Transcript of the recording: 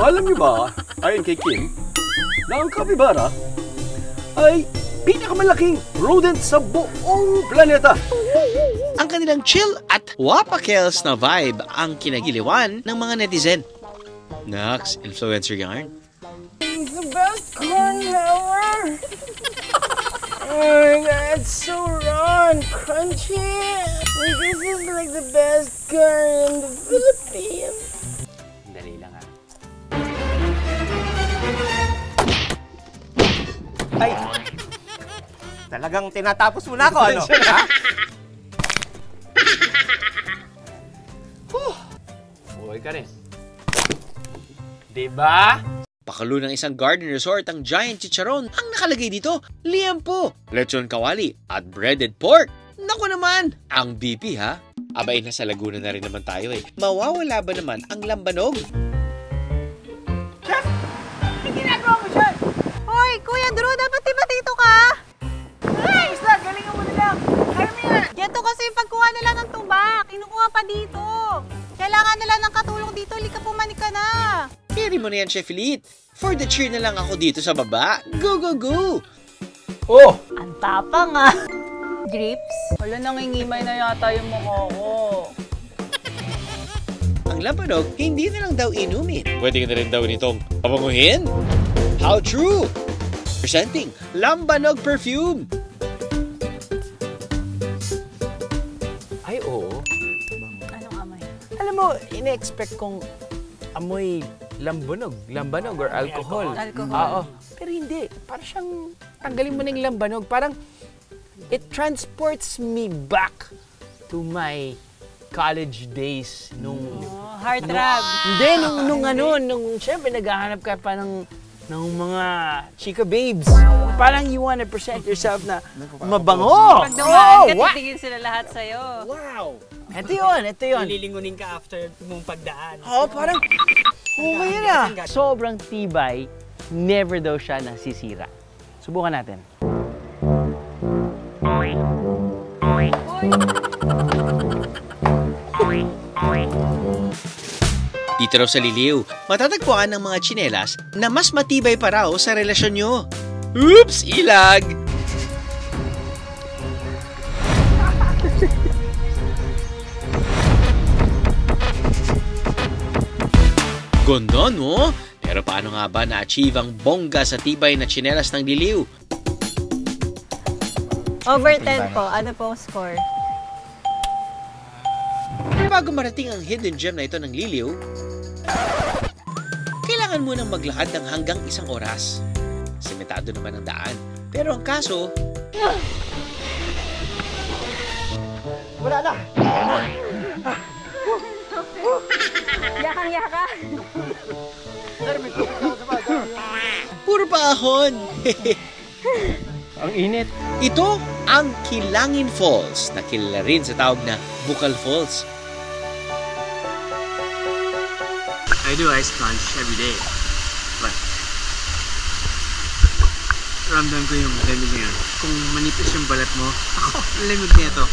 Alam niyo ba, ayon kay Kim, na ang kapibara ay pinakamalaking rodent sa buong planeta. Ang kanilang chill at wapakels na vibe ang kinagiliwan ng mga netizen. Naks, influencer yarn. It's the best corn ever! Oh my god, it's so raw and crunchy! Like, this is like the best corn in the Philippines! Dali lang ha. Ay! Talagang tinatapos mo na ako, ano? Ha? Buhay ka rin. Diba? Pakalo ng isang garden resort ang giant chicharon. Ang nakalagay dito, liempo, lechon kawali at breaded pork. Naku naman, ang BP ha? Abay, nasa Laguna na rin naman tayo eh. Mawawala ba naman ang lambanog? Chef! Ano ginagawa mo dyan? Hoy, Kuya Drew, dapat diba dito ka? Ay! Isla, galingan mo na lang! Kaya mo yan! Yato kasi yung pagkuha nila ng tuba. Kinukuha pa dito. Kailangan nila ng katulong dito. Lika pumanik ka na. Carry mo na yan, Chef Elite. For the cheer na lang ako dito sa baba. Go, go, go! Oh! Ang tapang ah. Grips? Wala, nangingimay na yata yung mukha ko. Ang lambanog, hindi na lang daw inumin. Pwede ka na rin daw nitong pabanguhin? How true! Presenting Lambanog Perfume. Ay, oo. Anong amoy? Alam mo, ine-expect kong amoy lambanog or alcohol. Alcohol. Oo. Pero hindi. Parang siyang, tanggalin mo ng lambanog. Parang, it transports me back to my college days nung... Oh, heartthrob. Hindi, nung syempre naghahanap ka pa ng mga chika babes. Parang you wanna present yourself na mabango. Pag dumaan ka, titigil sila lahat sa'yo. Wow! Ito yun. Lilingunin ka after mong pagdaan. Oo, parang, okay na. Sobrang tibay, never daw siya nasisira. Subukan natin. Dito raw sa Liliw, matatagpuan ng mga tsinelas na mas matibay pa raw sa relasyon nyo. Oops! Ilag! Ganda, no? Pero paano nga ba na-achieve ang bongga sa tibay na tsinelas ng Liliw? Over 10 po. Ano pong score? Bago marating ang hidden gem na ito ng Liliw, kailangan mo nang maglakad ng hanggang 1 oras. Simentado naman ang daan. Pero ang kaso, Wala na! Yakang-yaka. puro paahon. Ang init. Ito ang Kilangin Falls na kilala rin sa tawag na Bukal Falls. I do ice plunge every day, but ramdam ko yung lamig niya. Kung manipis yung balat mo, ako, lamig niya to.